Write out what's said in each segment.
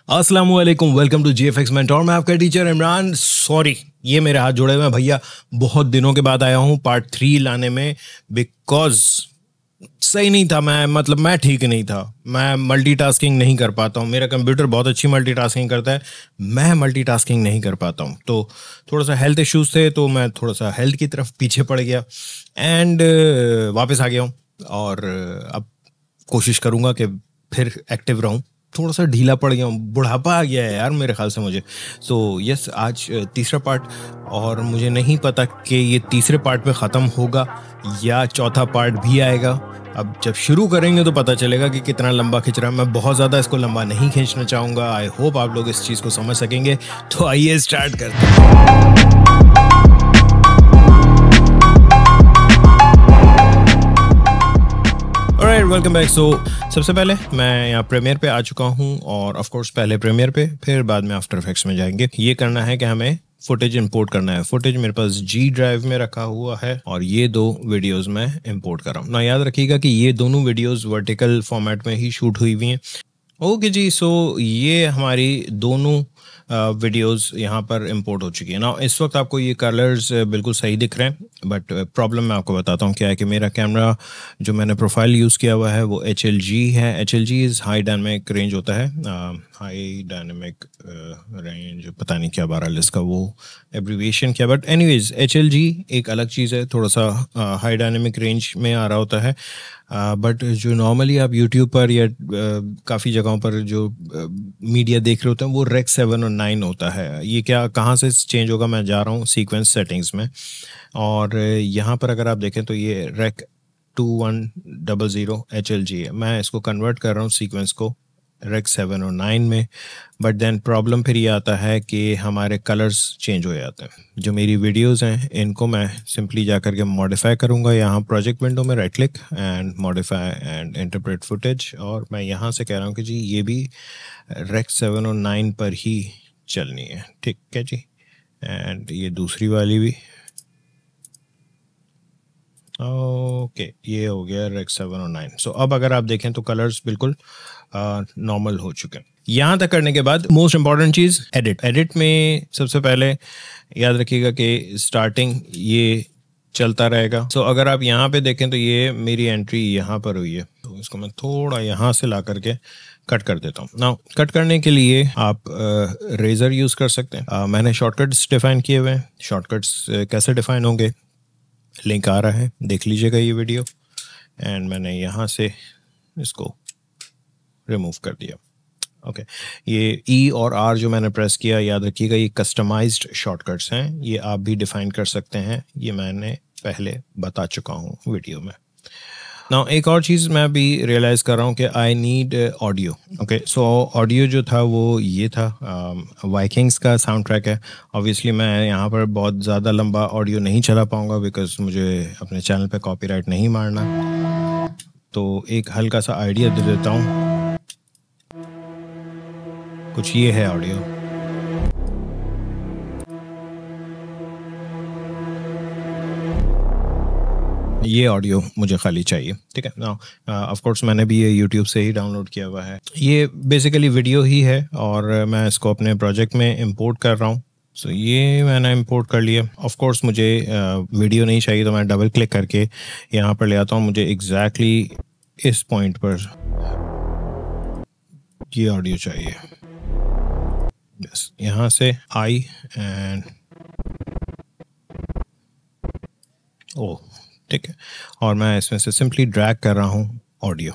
अस्सलाम वालेकुम, welcome to GFX mentor. मैं आपका टीचर इमरान। सॉरी, ये मेरे हाथ जुड़े हुए हैं भैया। बहुत दिनों के बाद आया हूँ पार्ट 3 लाने में, बिकॉज सही नहीं था। मैं ठीक नहीं था। मैं मल्टीटास्किंग नहीं कर पाता हूँ। मेरा कंप्यूटर बहुत अच्छी मल्टीटास्किंग करता है, मैं मल्टीटास्किंग नहीं कर पाता हूँ। तो थोड़ा सा हेल्थ इश्यूज थे, तो मैं थोड़ा सा हेल्थ की तरफ पीछे पड़ गया एंड वापस आ गया हूँ। और अब कोशिश करूँगा कि फिर एक्टिव रहूँ। थोड़ा सा ढीला पड़ गया हूँ, बुढ़ापा आ गया है यार मेरे ख्याल से मुझे। सो यस, आज तीसरा पार्ट, और मुझे नहीं पता कि ये तीसरे पार्ट पे ख़त्म होगा या चौथा पार्ट भी आएगा। अब जब शुरू करेंगे तो पता चलेगा कि कितना लंबा खिंच रहा है। मैं बहुत ज़्यादा इसको लंबा नहीं खींचना चाहूँगा। आई होप आप लोग इस चीज़ को समझ सकेंगे। तो आइए स्टार्ट करते हैं। Alright, welcome back. सो सबसे पहले मैं यहाँ प्रीमियर पे आ चुका हूँ, और ऑफ कोर्स पहले प्रीमियर पे, फिर बाद में आफ्टर इफेक्ट्स में जाएंगे। ये करना है कि हमें फुटेज इंपोर्ट करना है। फुटेज मेरे पास जी ड्राइव में रखा हुआ है, और ये दो वीडियोस मैं इंपोर्ट कर रहा हूँ ना। याद रखिएगा कि ये दोनों वीडियोस वर्टिकल फॉर्मेट में ही शूट हुई हुई हैं। ओके जी, सो ये हमारी दोनों वीडियोस यहाँ पर इंपोर्ट हो चुकी है ना। इस वक्त आपको ये कलर्स बिल्कुल सही दिख रहे हैं, बट प्रॉब्लम मैं आपको बताता हूँ क्या है कि मेरा कैमरा जो मैंने प्रोफाइल यूज़ किया हुआ है वो HLG है। HLG is high dynamic range होता है, हाई डायनेमिक रेंज, पता नहीं क्या बहरहाल इसका वो एब्रीविएशन क्या, बट एनीवेज HLG एक अलग चीज़ है, थोड़ा सा हाई डायनेमिक रेंज में आ रहा होता है। बट जो नॉर्मली आप यूट्यूब पर या काफ़ी जगहों पर जो मीडिया देख रहे होते हैं वो रेक 7 और 9 होता है। ये क्या कहाँ से चेंज होगा, मैं जा रहा हूँ सीक्वेंस सेटिंग्स में, और यहाँ पर अगर आप देखें तो ये रेक 2100 HLG है। मैं इसको कन्वर्ट कर रहा हूँ सीक्वेंस को रेक 7 और 9 में। बट देन प्रॉब्लम फिर ये आता है कि हमारे कलर्स चेंज हो जाते हैं। जो मेरी वीडियोस हैं इनको मैं सिंपली जा करके मॉडिफाई करूँगा। यहाँ प्रोजेक्ट विंडो में right click and modify and interpret footage, और मैं यहाँ से कह रहा हूँ कि जी ये भी रेक 7 और 9 पर ही चलनी है। ठीक है जी, एंड ये दूसरी वाली भी। ओके, ये हो गया रेक 7 और 9। सो अब अगर आप देखें तो कलर्स बिल्कुल नॉर्मल हो चुके हैं। यहाँ तक करने के बाद मोस्ट इंपॉर्टेंट चीज़ एडिट में सबसे पहले याद रखिएगा कि स्टार्टिंग ये चलता रहेगा। सो अगर आप यहाँ पे देखें तो ये मेरी एंट्री यहाँ पर हुई है, तो इसको मैं थोड़ा यहाँ से ला करके कट कर देता हूँ। नाउ कट करने के लिए आप रेजर यूज़ कर सकते हैं। मैंने शॉर्टकट्स डिफाइन किए हुए हैं। शॉर्टकट्स कैसे डिफाइन होंगे, लिंक आ रहा है, देख लीजिएगा ये वीडियो। एंड मैंने यहाँ से इसको रिमूव कर दिया। ओके, ये E और R जो मैंने प्रेस किया, याद रखिएगा ये कस्टमाइज्ड शॉर्टकट्स हैं। ये आप भी डिफाइन कर सकते हैं, ये मैंने पहले बता चुका हूँ वीडियो में। नाउ एक और चीज़ मैं अभी रियलाइज़ कर रहा हूँ कि I need audio. Okay, so audio जो था वो ये था, वाइकिंग्स का साउंड ट्रैक है। ऑब्वियसली मैं यहाँ पर बहुत ज़्यादा लंबा ऑडियो नहीं चला पाऊँगा, बिकॉज मुझे अपने चैनल पे कॉपीराइट नहीं मारना। तो एक हल्का सा आइडिया दे देता हूँ, कुछ ये है ऑडियो। ये ऑडियो मुझे खाली चाहिए, ठीक है ना। ऑफ कोर्स मैंने भी ये यूट्यूब से ही डाउनलोड किया हुआ है। ये बेसिकली वीडियो ही है, और मैं इसको अपने प्रोजेक्ट में इंपोर्ट कर रहा हूँ। सो ये मैंने इंपोर्ट कर लिया। ऑफ कोर्स मुझे वीडियो नहीं चाहिए, तो मैं डबल क्लिक करके यहाँ पर ले आता हूँ। मुझे एग्जैक्टली इस पॉइंट पर ये ऑडियो चाहिए। यस, यहाँ से आई एंड ओ, ठीक है, और मैं इसमें से सिंपली ड्रैग कर रहा हूँ ऑडियो।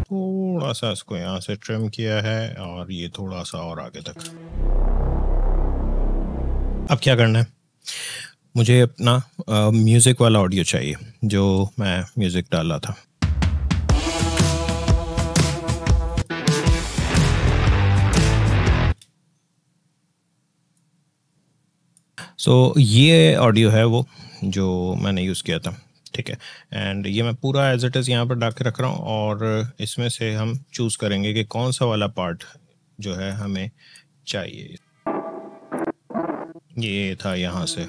थोड़ा सा इसको यहाँ से ट्रिम किया है, और ये थोड़ा सा और आगे तक। अब क्या करना है, मुझे अपना म्यूज़िक वाला ऑडियो चाहिए, जो मैं म्यूज़िक डाला था। सो ये ऑडियो है वो जो मैंने यूज़ किया था, ठीक है। एंड ये मैं पूरा एज इट इज़ यहाँ पर डाल के रख रहा हूँ, और इसमें से हम चूज़ करेंगे कि कौन सा वाला पार्ट जो है हमें चाहिए। ये था यहाँ से।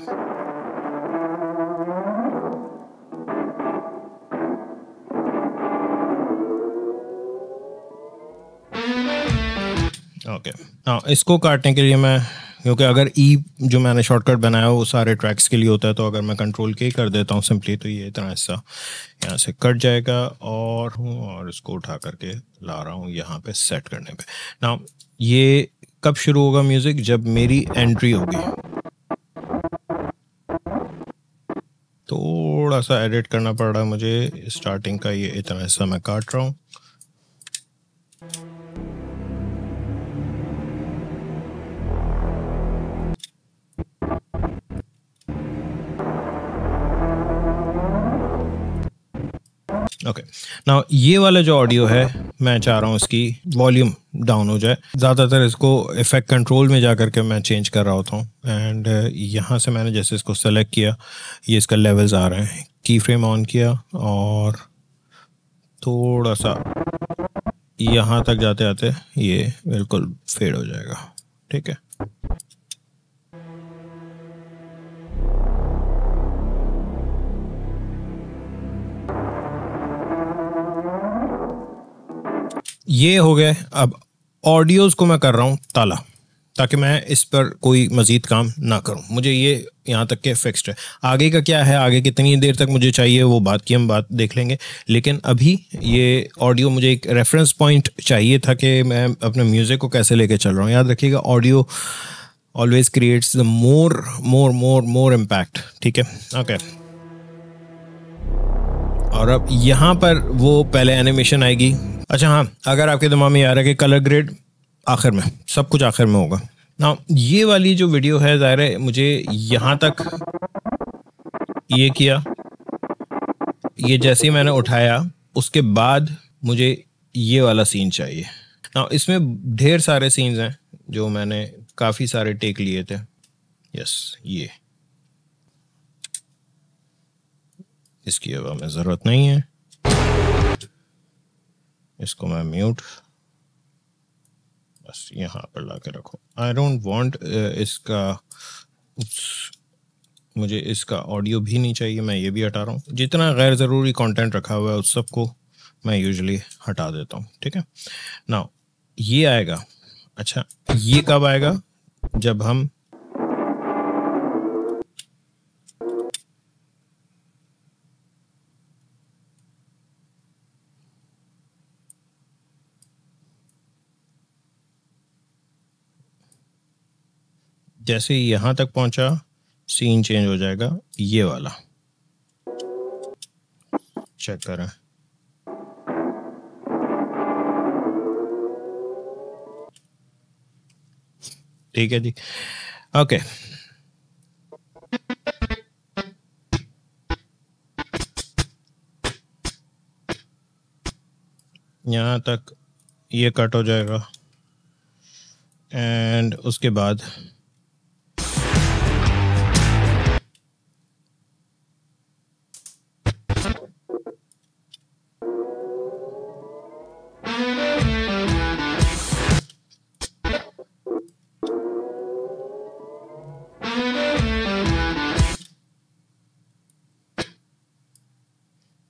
ओके, हाँ इसको काटने के लिए मैं, क्योंकि अगर ई जो मैंने शॉर्टकट बनाया वो सारे ट्रैक्स के लिए होता है, तो अगर मैं कंट्रोल के कर देता हूँ सिंपली, तो ये इतना हिस्सा यहाँ से कट जाएगा और इसको उठा करके ला रहा हूँ यहाँ पे सेट करने पे। ना ये कब शुरू होगा म्यूज़िक? जब मेरी एंट्री होगी। थोड़ा सा एडिट करना पड़ रहा है मुझे, स्टार्टिंग का ये इतना हिस्सा मैं काट रहा हूँ। ओके, नाउ ये वाला जो ऑडियो है मैं चाह रहा हूँ इसकी वॉल्यूम डाउन हो जाए। ज़्यादातर इसको इफेक्ट कंट्रोल में जा करके मैं चेंज कर रहा होता हूँ। एंड यहाँ से मैंने जैसे इसको सेलेक्ट किया, ये इसका लेवल्स आ रहे हैं, की फ्रेम ऑन किया और थोड़ा सा यहाँ तक जाते आते ये बिल्कुल फेड हो जाएगा। ठीक है, ये हो गए। अब ऑडियोज़ को मैं कर रहा हूँ ताला, ताकि मैं इस पर कोई मज़ीद काम ना करूँ। मुझे ये यहाँ तक के फिक्स्ड है। आगे का क्या है, आगे कितनी देर तक मुझे चाहिए वो बात की हम बात देख लेंगे, लेकिन अभी ये ऑडियो मुझे एक रेफरेंस पॉइंट चाहिए था कि मैं अपने म्यूज़िक को कैसे लेके चल रहा हूँ। याद रखिएगा, audio always creates the more impact. ठीक है, ओके। और अब यहाँ पर वो पहले एनिमेशन आएगी। अच्छा हाँ, अगर आपके दिमाग में आ रहा है कि कलर ग्रेड आखिर में, सब कुछ आखिर में होगा ना। ये वाली जो वीडियो है, ज़ाहिर है मुझे यहाँ तक ये किया, ये जैसे ही मैंने उठाया उसके बाद मुझे ये वाला सीन चाहिए ना। इसमें ढेर सारे सीन्स हैं जो मैंने काफ़ी सारे टेक लिए थे। यस, ये इसकी अब हमें ज़रूरत नहीं है, इसको मैं म्यूट बस यहाँ पर ला के रखो। आई डोंट वांट इसका, मुझे इसका ऑडियो भी नहीं चाहिए, मैं ये भी हटा रहा हूँ। जितना गैर ज़रूरी कंटेंट रखा हुआ है उस सबको मैं यूजुअली हटा देता हूँ। ठीक है, नाउ ये आएगा। अच्छा, ये कब आएगा? जब हम जैसे यहाँ तक पहुँचा, सीन चेंज हो जाएगा। ये वाला चेक करें, ठीक है जी, ओके। यहाँ तक ये कट हो जाएगा एंड उसके बाद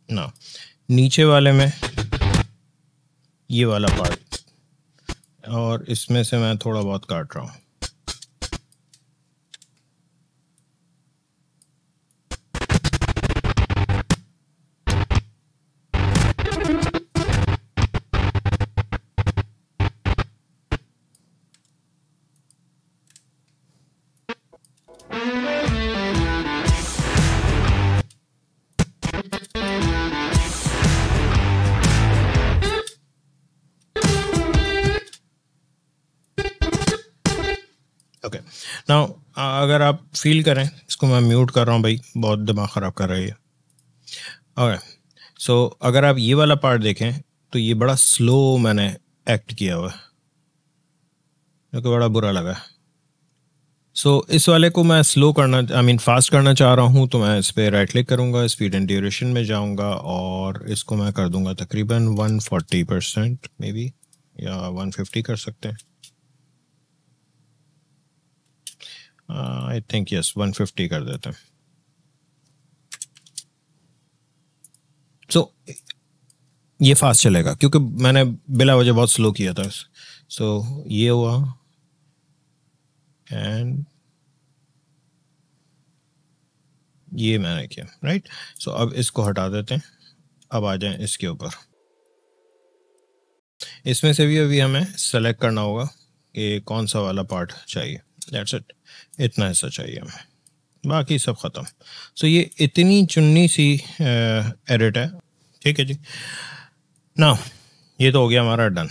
ना नीचे वाले में ये वाला पार्ट, और इसमें से मैं थोड़ा बहुत काट रहा हूँ। ओके, नाउ अगर आप फील करें, इसको मैं म्यूट कर रहा हूँ भाई, बहुत दिमाग ख़राब कर रही है। ओके, सो अगर आप ये वाला पार्ट देखें तो ये बड़ा स्लो मैंने एक्ट किया हुआ है, जो कि बड़ा बुरा लगा। सो इस वाले को मैं स्लो करना, आई मीन फास्ट करना चाह रहा हूँ, तो मैं इस पर राइट क्लिक करूँगा, स्पीड एंड ड्यूरेशन में जाऊँगा और इसको मैं कर दूँगा तकरीबन 140% मे बी, या 150 कर सकते हैं। आई थिंक यस 150 कर देते हैं। सो ये फास्ट चलेगा क्योंकि मैंने बिला वजह बहुत स्लो किया था सो ये हुआ एंड ये मैंने किया, राइट। सो अब इसको हटा देते हैं, अब आ जाएं इसके ऊपर। इसमें से भी अभी हमें सेलेक्ट करना होगा कि कौन सा वाला पार्ट चाहिए। दैट्स इट, इतना हिस्सा चाहिए हमें, बाकी सब ख़त्म। सो ये इतनी चुन्नी सी एडिट है, ठीक है जी। ना ये तो हो गया हमारा done.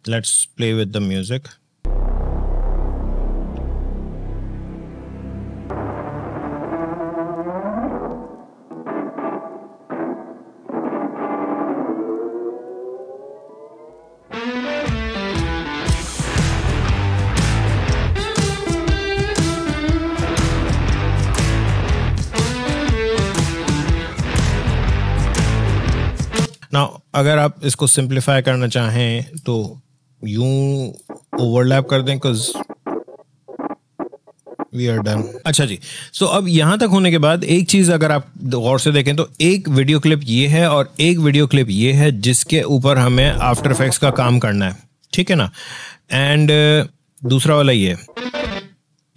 Let's play with the music. ना अगर आप इसको सिंप्लीफाई करना चाहें तो यूं ओवरलैप कर दें, बिकॉज वी आर डन। अच्छा जी, सो अब यहाँ तक होने के बाद एक चीज़ अगर आप गौर से देखें तो एक वीडियो क्लिप ये है और एक वीडियो क्लिप ये है जिसके ऊपर हमें आफ्टर इफेक्ट्स का काम करना है, ठीक है ना। एंड दूसरा वाला ये,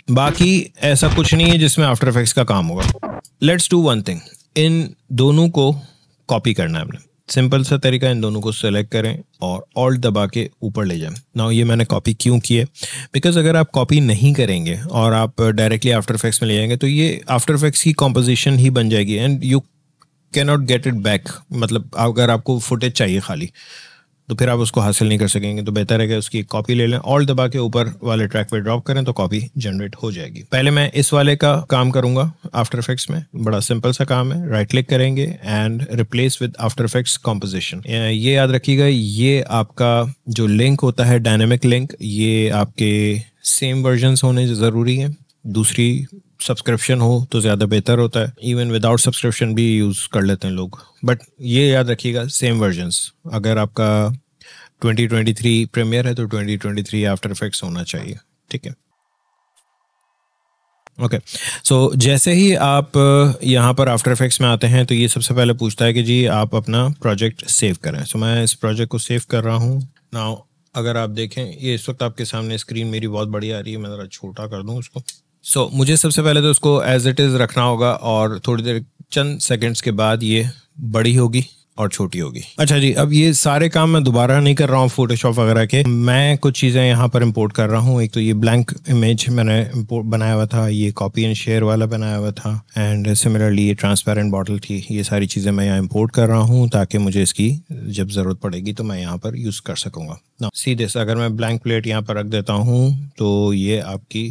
बाकी ऐसा कुछ नहीं है जिसमें आफ्टर इफेक्ट्स का काम होगा। लेट्स डू वन थिंग, इन दोनों को कॉपी करना है हमने। सिंपल सा तरीका, इन दोनों को सेलेक्ट करें और ऑल्ट दबा के ऊपर ले जाएं। नाउ ये मैंने कॉपी क्यों की है, बिकॉज अगर आप कॉपी नहीं करेंगे और आप डायरेक्टली आफ्टर इफेक्ट्स में ले जाएंगे तो ये आफ्टर इफेक्ट्स की कॉम्पोजिशन ही बन जाएगी and you can not get it back. मतलब अगर आपको फुटेज चाहिए खाली तो फिर आप उसको हासिल नहीं कर सकेंगे, तो बेहतर है कि उसकी कॉपी ले लें, ऑल्ट दबा के ऊपर वाले ट्रैक पे ड्रॉप करें तो कॉपी जनरेट हो जाएगी। पहले मैं इस वाले का काम करूंगा आफ्टर इफेक्ट्स में, बड़ा सिंपल सा काम है। राइट क्लिक करेंगे and replace with after effects composition. ये याद रखिएगा, ये आपका जो लिंक होता है डायनेमिक लिंक, ये आपके सेम वर्जन्स होने ज़रूरी है। दूसरी सब्सक्रिप्शन हो तो ज़्यादा बेहतर होता है, इवन विदाउट सब्सक्रिप्शन भी यूज़ कर लेते हैं लोग, बट ये याद रखिएगा सेम वर्जन्स। अगर आपका 2023 प्रीमियर है तो 2023 आफ्टर इफेक्ट्स होना चाहिए, ठीक है। ओके, सो जैसे ही आप यहाँ पर आफ्टर इफेक्ट्स में आते हैं तो ये सबसे पहले पूछता है कि जी आप अपना प्रोजेक्ट सेव करें। सो मैं इस प्रोजेक्ट को सेव कर रहा हूँ। नाउ अगर आप देखें, ये इस वक्त आपके सामने स्क्रीन मेरी बहुत बड़ी आ रही है, मैं ज़रा छोटा कर दूँ उसको। सो मुझे सबसे पहले तो उसको एज इट इज़ रखना होगा और थोड़ी देर, चंद सेकंड्स के बाद ये बड़ी होगी और छोटी होगी। अच्छा जी, अब ये सारे काम मैं दोबारा नहीं कर रहा हूँ फोटोशॉप वगैरह के, मैं कुछ चीज़ें यहाँ पर इंपोर्ट कर रहा हूँ। एक तो ये ब्लैंक इमेज मैंने इंपोर्ट बनाया हुआ था, ये कॉपी एंड शेयर वाला बनाया हुआ था, एंड सिमिलरली ये ट्रांसपेरेंट बॉटल थी। ये सारी चीज़ें मैं यहाँ इंपोर्ट कर रहा हूँ ताकि मुझे इसकी जब ज़रूरत पड़ेगी तो मैं यहाँ पर यूज़ कर सकूँगा। ना सीधे से अगर मैं ब्लैंक प्लेट यहाँ पर रख देता हूँ तो ये आपकी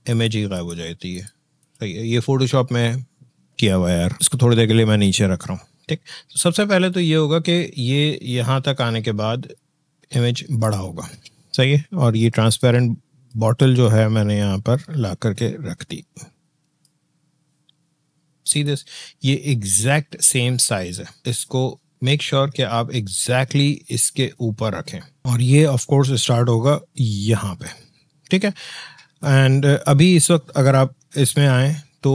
इमेज ही गायब हो जाती है। सही है, ये फोटोशॉप में किया हुआ है यार। इसको थोड़ी देर के लिए मैं नीचे रख रहा हूँ, ठीक। तो सबसे पहले तो ये होगा कि ये यहाँ तक आने के बाद इमेज बड़ा होगा, सही है। और ये ट्रांसपेरेंट बॉटल जो है मैंने यहाँ पर ला करके रख दी। सी दिस, ये एग्जैक्ट सेम साइज है। इसको मेक श्योर कि आप एग्जैक्टली इसके ऊपर रखें और ये ऑफ कोर्स स्टार्ट होगा यहाँ पे, ठीक है। एंड अभी इस वक्त अगर आप इसमें आए तो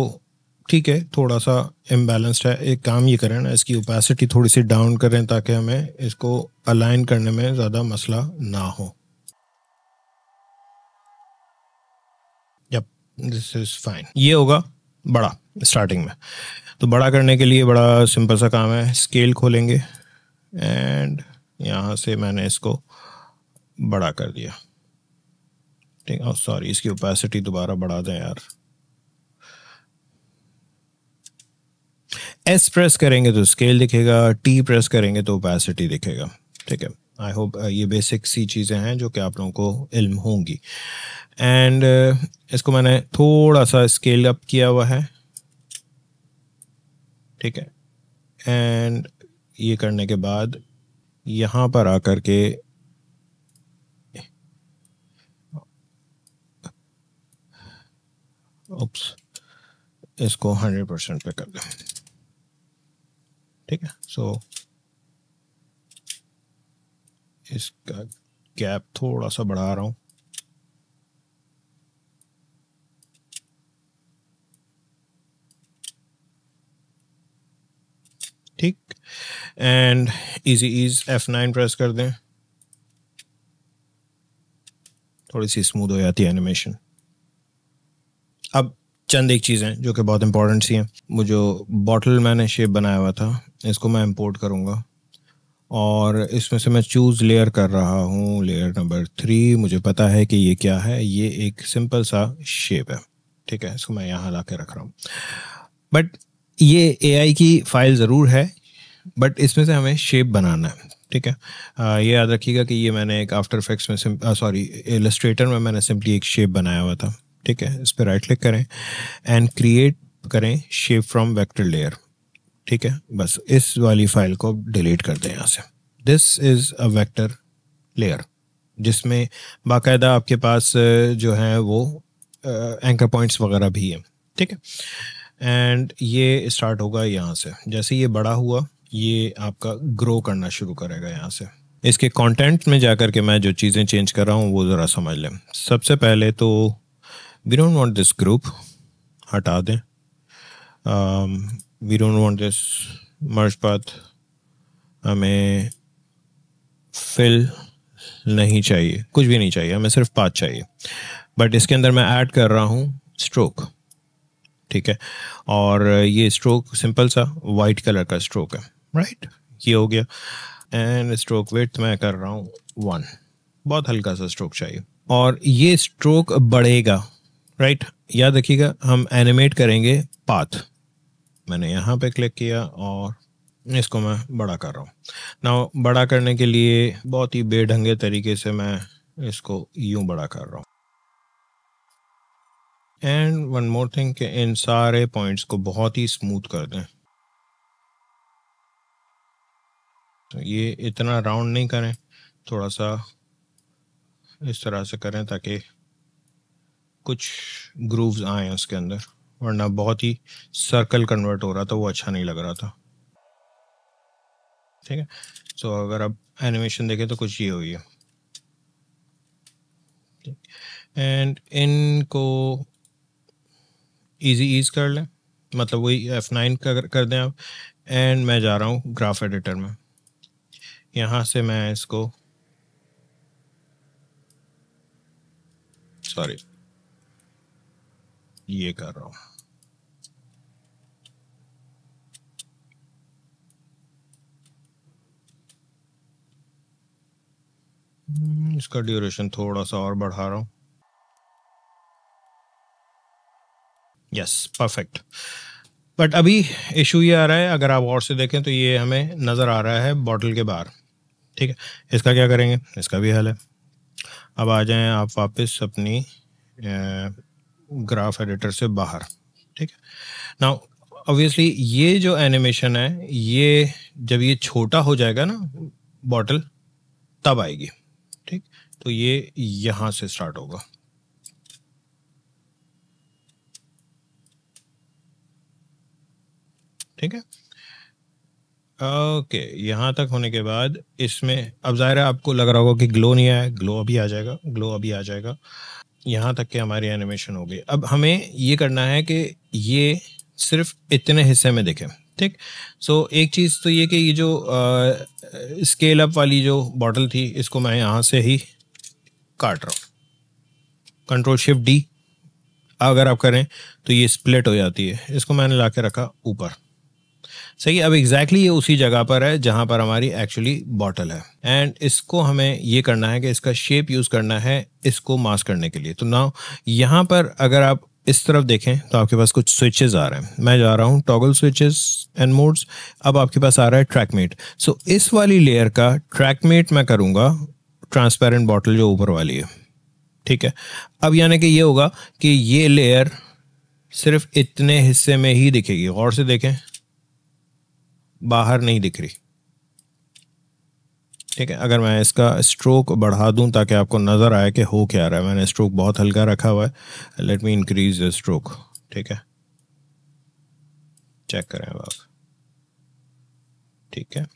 ठीक है, थोड़ा सा इम्बैलेंस्ड है। एक काम ये करें ना, इसकी ओपेसिटी थोड़ी सी डाउन करें ताकि हमें इसको अलाइन करने में ज़्यादा मसला ना हो। Yup, this is fine. ये होगा बड़ा स्टार्टिंग में। तो बड़ा करने के लिए बड़ा सिंपल सा काम है, स्केल खोलेंगे एंड यहाँ से मैंने इसको बड़ा कर दिया, ठीक है। सॉरी, इसकी ओपेसिटी दोबारा बढ़ा दें यार। एस प्रेस करेंगे तो स्केल दिखेगा, टी प्रेस करेंगे तो ओपेसिटी दिखेगा, ठीक है। आई होप ये बेसिक सी चीज़ें हैं जो कि आप लोगों को इल्म होंगी। एंड इसको मैंने थोड़ा सा स्केल अप किया हुआ है, ठीक है। एंड ये करने के बाद यहाँ पर आकर के उप्स, इसको 100% पे कर दें, ठीक है। सो इसका गैप थोड़ा सा बढ़ा रहा हूँ, ठीक। And easy ease F9 press कर दें थोड़ी सी स्मूथ हो जाती है एनिमेशन। अब चंद एक चीज़ें जो कि बहुत इंपॉर्टेंट सी हैं, वो जो बॉटल मैंने शेप बनाया हुआ था इसको मैं इंपोर्ट करूँगा और इसमें से मैं चूज़ लेयर कर रहा हूँ, लेयर नंबर 3। मुझे पता है कि ये क्या है, ये एक सिंपल सा शेप है, ठीक है। इसको मैं यहाँ ला के रख रहा हूँ, बट ये AI की फाइल ज़रूर है, बट इसमें से हमें शेप बनाना है, ठीक है। ये याद रखिएगा कि ये मैंने एक आफ्टर इफेक्ट्स में सॉरी इलस्ट्रेटर में मैंने सिंपली एक शेप बनाया हुआ था, ठीक है। इस पर राइट क्लिक करें एंड क्रिएट करें शेप फ्रॉम वेक्टर लेयर, ठीक है। बस इस वाली फाइल को डिलीट कर दें यहाँ से। This is a vector layer जिसमें बाकायदा आपके पास जो है वो एंकर पॉइंट्स वगैरह भी हैं, ठीक है। एंड ये स्टार्ट होगा यहाँ से, जैसे ये बड़ा हुआ ये आपका ग्रो करना शुरू करेगा यहाँ से। इसके कंटेंट में जाकर के मैं जो चीज़ें चेंज कर रहा हूँ वो ज़रा समझ लें। सबसे पहले तो we don't want this group, हटा दें। We don't want this merge path, हमें फिल नहीं चाहिए, कुछ भी नहीं चाहिए, हमें सिर्फ पाथ चाहिए। बट इसके अंदर मैं ऐड कर रहा हूँ स्ट्रोक, ठीक है। और ये स्ट्रोक सिंपल सा वाइट कलर का स्ट्रोक है, राइट। ये हो गया। एंड स्ट्रोक विड्थ मैं कर रहा हूँ 1, बहुत हल्का सा स्ट्रोक चाहिए। और ये स्ट्रोक बढ़ेगा, राइट। याद रखिएगा हम एनिमेट करेंगे पाथ। मैंने यहाँ पे क्लिक किया और इसको मैं बड़ा कर रहा हूँ। नाउ बड़ा करने के लिए बहुत ही बेढंगे तरीके से मैं इसको यूं बड़ा कर रहा हूँ। एंड वन मोर थिंग कि इन सारे पॉइंट्स को बहुत ही स्मूथ कर दें। तो ये इतना राउंड नहीं करें, थोड़ा सा इस तरह से करें ताकि कुछ ग्रूव्स आए उसके अंदर, वरना बहुत ही सर्कल कन्वर्ट हो रहा था, वो अच्छा नहीं लग रहा था, ठीक है। सो अगर आप एनिमेशन देखें तो कुछ ये हुई है। एंड इनको इजी ईज कर लें, मतलब वही F9 कर दें आप। एंड मैं जा रहा हूँ ग्राफ एडिटर में, यहाँ से मैं इसको सॉरी ये कर रहा हूँ। इसका ड्यूरेशन थोड़ा सा और बढ़ा रहा हूँ। Yes, perfect. बट अभी इशू ये आ रहा है, अगर आप और से देखें तो ये हमें नज़र आ रहा है बॉटल के बाहर, ठीक है। इसका क्या करेंगे, इसका भी हल है। अब आ जाएं आप वापस अपनी ग्राफ एडिटर से बाहर, ठीक है। नाउ ऑब्वियसली ये जो एनिमेशन है ये जब ये छोटा हो जाएगा ना बॉटल तब आएगी, ठीक। तो ये यहाँ से स्टार्ट होगा, ठीक है। ओके, यहाँ तक होने के बाद इसमें अब ज़ाहिर है आपको लग रहा होगा कि ग्लो नहीं आया, ग्लो अभी आ जाएगा, ग्लो अभी आ जाएगा। यहाँ तक के हमारी एनिमेशन हो गई। अब हमें ये करना है कि ये सिर्फ इतने हिस्से में दिखे, ठीक। सो एक चीज़ तो ये कि ये जो स्केल अप वाली जो बॉटल थी इसको मैं यहाँ से ही काट रहा हूँ, Ctrl+Shift+D अगर आप करें तो ये स्प्लिट हो जाती है। इसको मैंने ला के रखा ऊपर, सही। अब एग्जैक्टली ये उसी जगह पर है जहाँ पर हमारी एक्चुअली बॉटल है। एंड इसको हमें ये करना है कि इसका शेप यूज़ करना है इसको मास्क करने के लिए। तो नाउ यहाँ पर अगर आप इस तरफ देखें तो आपके पास कुछ स्विचेस आ रहे हैं। मैं जा रहा हूँ टॉगल स्विचेस एंड मोड्स। अब आपके पास आ रहा है ट्रैकमेट। सो इस वाली लेयर का ट्रैकमेट मैं करूँगा ट्रांसपेरेंट बॉटल जो ऊपर वाली है, ठीक है। अब यानी कि ये होगा कि ये लेयर सिर्फ इतने हिस्से में ही दिखेगी। गौर से देखें, बाहर नहीं दिख रही, ठीक है। अगर मैं इसका स्ट्रोक बढ़ा दूं ताकि आपको नज़र आए कि हो क्या रहा है, मैंने स्ट्रोक बहुत हल्का रखा हुआ है। Let me increase the stroke, ठीक है। चेक करें अब आप, ठीक है।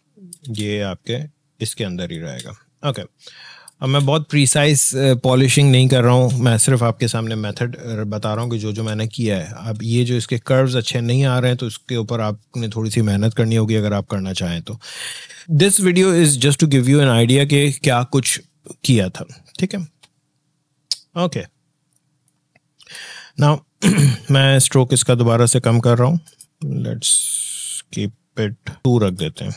ये आपके इसके अंदर ही रहेगा, ओके। अब मैं बहुत प्रीसाइज पॉलिशिंग नहीं कर रहा हूँ, मैं सिर्फ आपके सामने मेथड बता रहा हूँ कि जो मैंने किया है। अब ये जो इसके कर्व्स अच्छे नहीं आ रहे हैं तो इसके ऊपर आपने थोड़ी सी मेहनत करनी होगी अगर आप करना चाहें तो। This video is just to give you an idea कि क्या कुछ किया था, ठीक है। ओके, नाउ मैं स्ट्रोक इसका दोबारा से कम कर रहा हूँ, लेट्स कीप इट 2 रख देते हैं,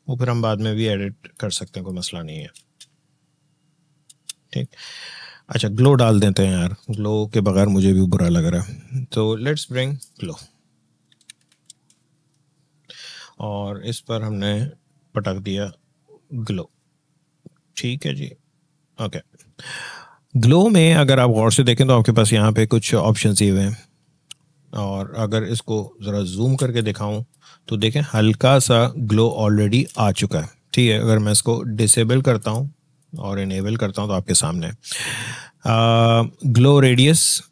वो फिर हम बाद में भी एडिट कर सकते हैं, कोई मसला नहीं है। ठीक, अच्छा ग्लो डाल देते हैं यार, ग्लो के बगैर मुझे भी बुरा लग रहा है, तो लेट्स ब्रिंग ग्लो, और इस पर हमने पटक दिया ग्लो। ठीक है जी, ओके। ग्लो में अगर आप गौर से देखें तो आपके पास यहाँ पे कुछ ऑप्शन दिए हुए हैं, और अगर इसको ज़रा जूम करके दिखाऊं तो देखें हल्का सा ग्लो ऑलरेडी आ चुका है। ठीक है, अगर मैं इसको डिसेबल करता हूं और इनेबल करता हूं तो आपके सामने ग्लो रेडियस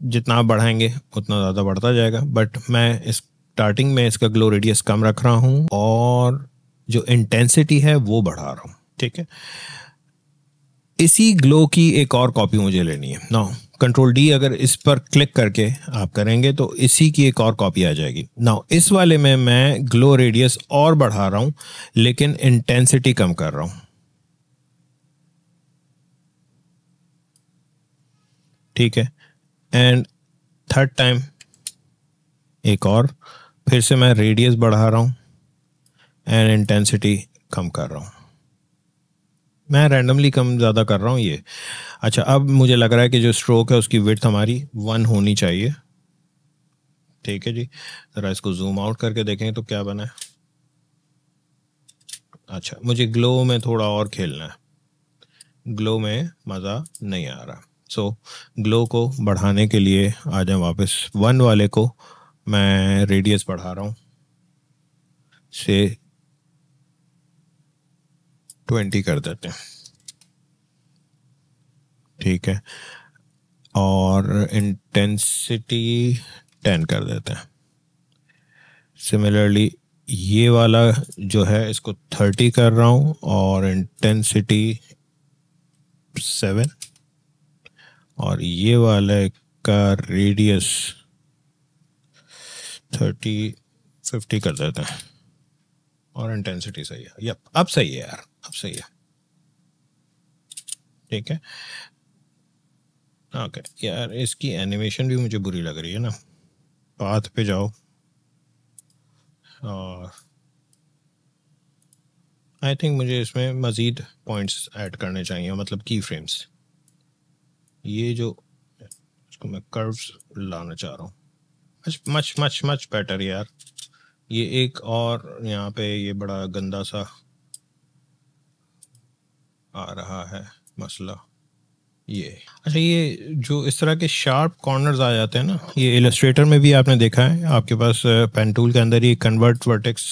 जितना आप बढ़ाएंगे उतना ज़्यादा बढ़ता जाएगा, बट मैं इस स्टार्टिंग में इसका ग्लो रेडियस कम रख रहा हूँ और जो इंटेंसिटी है वो बढ़ा रहा हूँ। ठीक है, इसी ग्लो की एक और कॉपी मुझे लेनी है ना, कंट्रोल डी अगर इस पर क्लिक करके आप करेंगे तो इसी की एक और कॉपी आ जाएगी। नाउ इस वाले में मैं ग्लो रेडियस और बढ़ा रहा हूं लेकिन इंटेंसिटी कम कर रहा हूं। ठीक है, एंड थर्ड टाइम एक और फिर से मैं रेडियस बढ़ा रहा हूं एंड इंटेंसिटी कम कर रहा हूं, मैं रैंडमली कम ज़्यादा कर रहा हूं ये। अच्छा, अब मुझे लग रहा है कि जो स्ट्रोक है उसकी विड्थ हमारी 1 होनी चाहिए। ठीक है जी, ज़रा इसको जूम आउट करके देखें तो क्या बना है। अच्छा, मुझे ग्लो में थोड़ा और खेलना है, ग्लो में मज़ा नहीं आ रहा, सो ग्लो को बढ़ाने के लिए आ जाए वापस 1 वाले को मैं रेडियस बढ़ा रहा हूँ से 20 कर देते हैं। ठीक है, और इंटेंसिटी 10 कर देते हैं। सिमिलरली ये वाला जो है इसको 30 कर रहा हूँ और इंटेंसिटी 7, और ये वाले का रेडियस 50 कर देते हैं और इंटेंसिटी सही है। यप, अब सही है यार, अब सही है। ठीक है, ओके यार, इसकी एनिमेशन भी मुझे बुरी लग रही है ना। पाथ पे जाओ और आई थिंक मुझे इसमें मज़ीद पॉइंट्स ऐड करने चाहिए, मतलब की फ्रेम्स, ये जो इसको मैं कर्व्स लाना चाह रहा हूँ। Much much much much better यार। ये एक और यहाँ पे ये बड़ा गंदा सा आ रहा है मसला ये। अच्छा, ये जो इस तरह के शार्प कॉर्नर्स आ जाते हैं ना, ये इलस्ट्रेटर में भी आपने देखा है, आपके पास पेन टूल के अंदर ही कन्वर्ट वर्टेक्स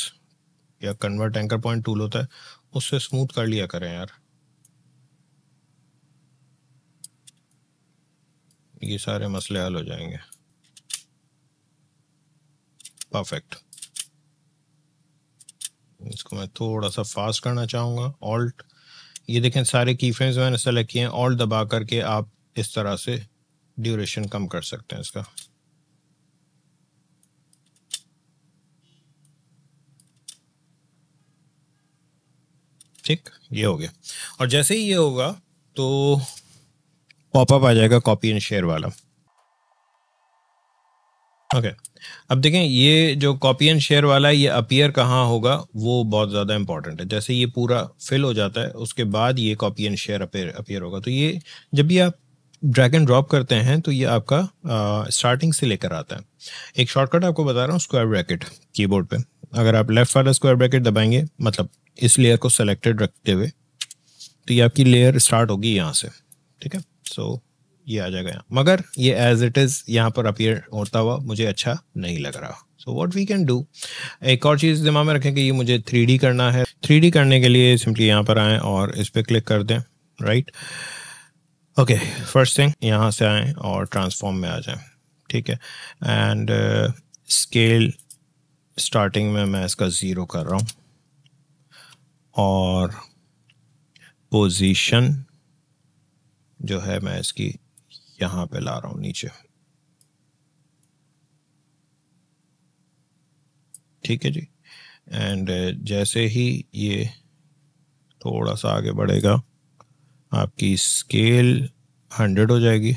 या कन्वर्ट एंकर पॉइंट टूल होता है, उससे स्मूथ कर लिया करें यार, ये सारे मसले हल हो जाएंगे। परफेक्ट, इसको मैं थोड़ा सा फास्ट करना चाहूँगा, ऑल्ट, ये देखें सारे की फ्रेम्स मैंने सेलेक्ट किए हैं, ऑल्ट दबा करके आप इस तरह से ड्यूरेशन कम कर सकते हैं इसका। ठीक, ये हो गया, और जैसे ही ये होगा तो पॉपअप आ जाएगा कॉपी एंड शेयर वाला। ओके, अब देखें ये जो कॉपी एंड शेयर वाला है, ये अपीयर कहाँ होगा वो बहुत ज़्यादा इंपॉर्टेंट है। जैसे ये पूरा फिल हो जाता है उसके बाद ये कॉपी एंड शेयर अपीयर होगा, तो ये जब भी आप ड्रैग एंड ड्रॉप करते हैं तो ये आपका स्टार्टिंग से लेकर आता है। एक शॉर्टकट आपको बता रहा हूँ, स्क्वायर ब्रैकेट कीबोर्ड पे अगर आप लेफ्ट वाला स्क्वायर ब्रैकेट दबाएंगे, मतलब इस लेयर को सेलेक्टेड रखते हुए, तो ये आपकी लेयर स्टार्ट होगी यहाँ से। ठीक है, सो ये आ जाएगा यहाँ, मगर ये एज इट इज़ यहाँ पर अपीयर होता हुआ मुझे अच्छा नहीं लग रहा। So what we can do, एक और चीज़ दिमाग में रखें कि ये मुझे 3D करना है। 3D करने के लिए सिंपली यहाँ पर आएँ और इस पर क्लिक कर दें, राइट। ओके, फर्स्ट थिंग यहाँ से आएँ और ट्रांसफॉर्म में आ जाएं। ठीक है, एंड स्केल स्टार्टिंग में मैं इसका 0 कर रहा हूँ, और पोजीशन जो है मैं इसकी यहाँ पे ला रहा हूँ नीचे। ठीक है जी, एंड जैसे ही ये थोड़ा सा आगे बढ़ेगा आपकी स्केल 100 हो जाएगी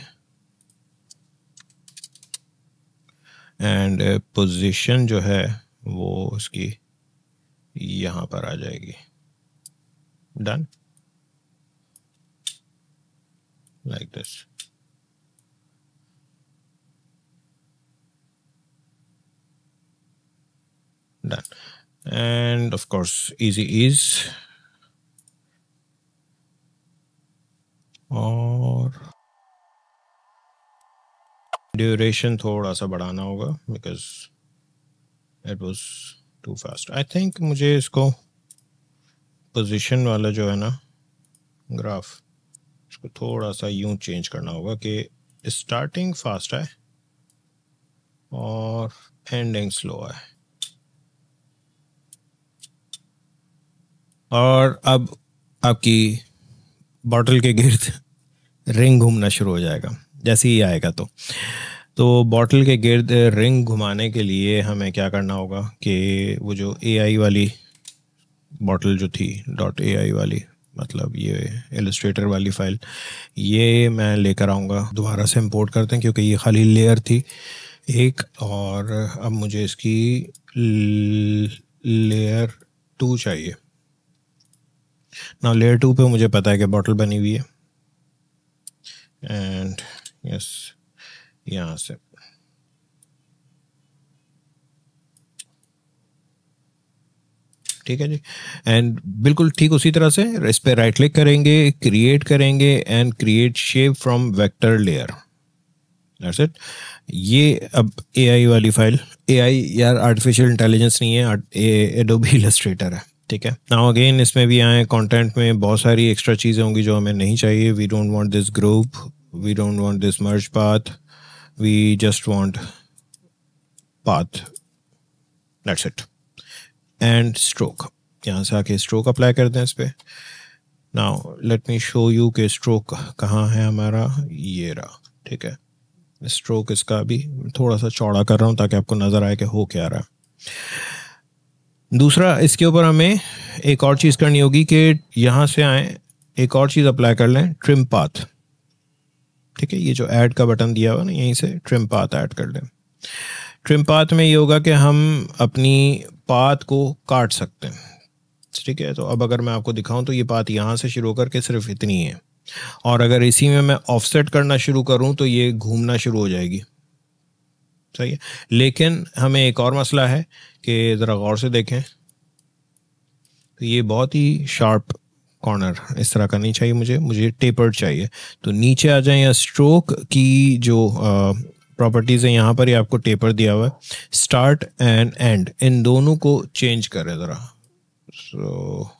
एंड पोजीशन जो है वो उसकी यहाँ पर आ जाएगी. Done, like this. Done. And of course easy ease. और ड्यूरेशन थोड़ा सा बढ़ाना होगा because it was too fast. I think मुझे इसको पोजीशन वाला जो है ना ग्राफ, इसको थोड़ा सा यूं चेंज करना होगा कि स्टार्टिंग फास्ट है और एंडिंग स्लो है. और अब आपकी बॉटल के गिर्द रिंग घूमना शुरू हो जाएगा जैसे ही आएगा. तो बॉटल के गिर्द रिंग घुमाने के लिए हमें क्या करना होगा कि वो जो AI वाली बॉटल जो थी .ai वाली, मतलब ये इलस्ट्रेटर वाली फाइल, ये मैं लेकर आऊँगा. दोबारा से इंपोर्ट करते हैं क्योंकि ये खाली लेयर थी एक, और अब मुझे इसकी लेयर 2 चाहिए ना. लेयर 2 पे मुझे पता है कि बॉटल बनी हुई है एंड यस यहाँ से ठीक है जी. एंड बिल्कुल ठीक उसी तरह से इस पे राइट क्लिक करेंगे, क्रिएट करेंगे and create shape from vector layer. That's it. ये अब AI वाली फाइल, AI यार आर्टिफिशियल इंटेलिजेंस नहीं है, एडोबी इलस्ट्रेटर है. ठीक है. नाउ अगेन इसमें भी आए कंटेंट में बहुत सारी एक्स्ट्रा चीज़ें होंगी जो हमें नहीं चाहिए. We don't want this group, we don't want this merge path, we just want path. That's it. And stroke, यहाँ से आके स्ट्रोक अप्लाई कर दें इस पर. Now let me show you के स्ट्रोक कहाँ है हमारा. ये रहा. ठीक है. स्ट्रोक इसका अभी थोड़ा सा चौड़ा कर रहा हूँ ताकि आपको नज़र आए कि हो क्या रहा है. दूसरा, इसके ऊपर हमें एक और चीज़ करनी होगी कि यहाँ से आए एक और चीज़ अप्लाई कर लें, ट्रिम पाथ. ठीक है. ये जो ऐड का बटन दिया हुआ ना, यहीं से ट्रिम पाथ ऐड कर लें. ट्रिम पाथ में ये होगा कि हम अपनी पाथ को काट सकते हैं. ठीक है. तो अब अगर मैं आपको दिखाऊं तो ये पाथ यहाँ से शुरू करके सिर्फ इतनी है, और अगर इसी में मैं ऑफसेट करना शुरू करूं तो ये घूमना शुरू हो जाएगी. सही है. लेकिन हमें एक और मसला है कि ज़रा गौर से देखें तो ये बहुत ही शार्प कॉर्नर इस तरह का नहीं चाहिए मुझे टेपर्ड चाहिए. तो नीचे आ जाएं या स्ट्रोक की जो प्रॉपर्टीज़ हैं यहाँ पर ही आपको टेपर दिया हुआ है. स्टार्ट एंड एंड इन दोनों को चेंज करें ज़रा. सो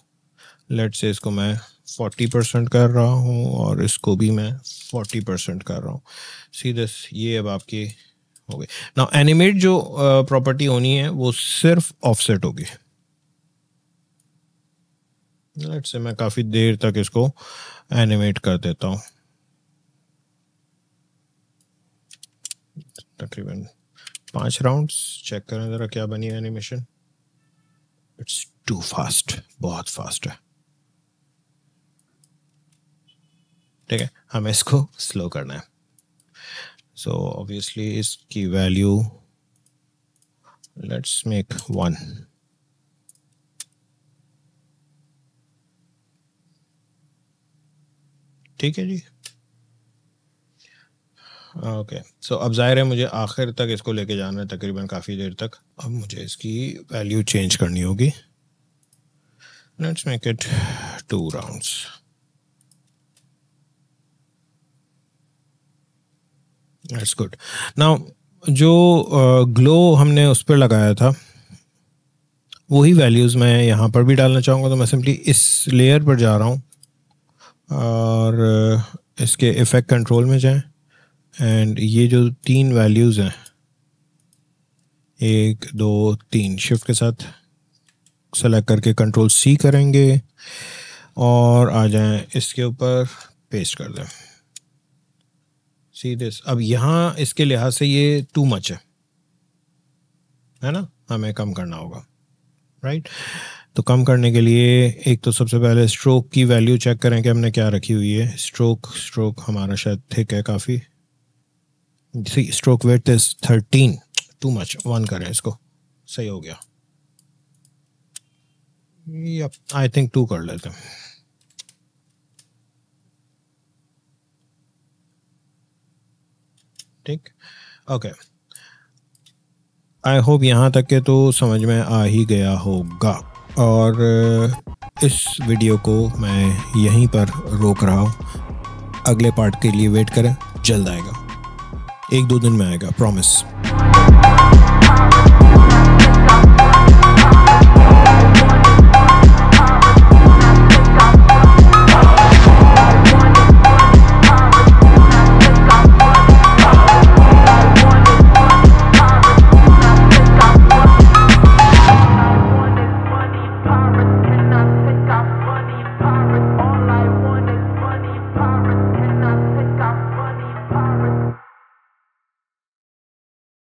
लेट्स से इसको मैं 40% कर रहा हूँ और इसको भी मैं 40% कर रहा हूँ. सी दिस, ये अब आपकी हो गई. नाउ एनिमेट जो प्रॉपर्टी होनी है वो सिर्फ ऑफसेट होगी. लेट्स से मैं काफ़ी देर तक इसको एनिमेट कर देता हूँ, तकरीबन 5 राउंड्स. चेक करें ज़रा क्या बनी है एनिमेशन. इट्स टू फास्ट, बहुत फास्ट है. ठीक है. हमें इसको स्लो करना है. सो ऑब्वियसली इसकी वैल्यू लेट्स मेक 1. ठीक है जी. ओके. सो अब जाहिर है मुझे आखिर तक इसको लेके जाना है, तकरीबन काफ़ी देर तक. अब मुझे इसकी वैल्यू चेंज करनी होगी. Let's make it 2 rounds. That's good. Now जो ग्लो हमने उस पर लगाया था वही वैल्यूज़ मैं यहाँ पर भी डालना चाहूँगा. तो मैं सिंपली इस लेयर पर जा रहा हूँ और इसके इफ़ेक्ट कंट्रोल में जाएं एंड ये जो 3 वैल्यूज़ हैं 1 2 3 शिफ्ट के साथ सेलेक्ट करके कंट्रोल C करेंगे और आ जाएं इसके ऊपर पेस्ट कर दें. See this. अब यहाँ इसके लिहाज से ये टू मच है ना, हमें कम करना होगा. राइट. तो कम करने के लिए एक तो सबसे पहले स्ट्रोक की वैल्यू चेक करें कि हमने क्या रखी हुई है। स्ट्रोक हमारा शायद थिक है काफ़ी। C stroke width is 13, too much. 1 करें इसको, सही हो गया। यप, आई थिंक 2 कर लेते हैं। ठीक, ओके। आई होप यहाँ तक के तो समझ में आ ही गया होगा। और इस वीडियो को मैं यहीं पर रोक रहा हूँ। अगले पार्ट के लिए वेट करें, जल्द आएगा, 1-2 दिन में आएगा, प्रॉमिस।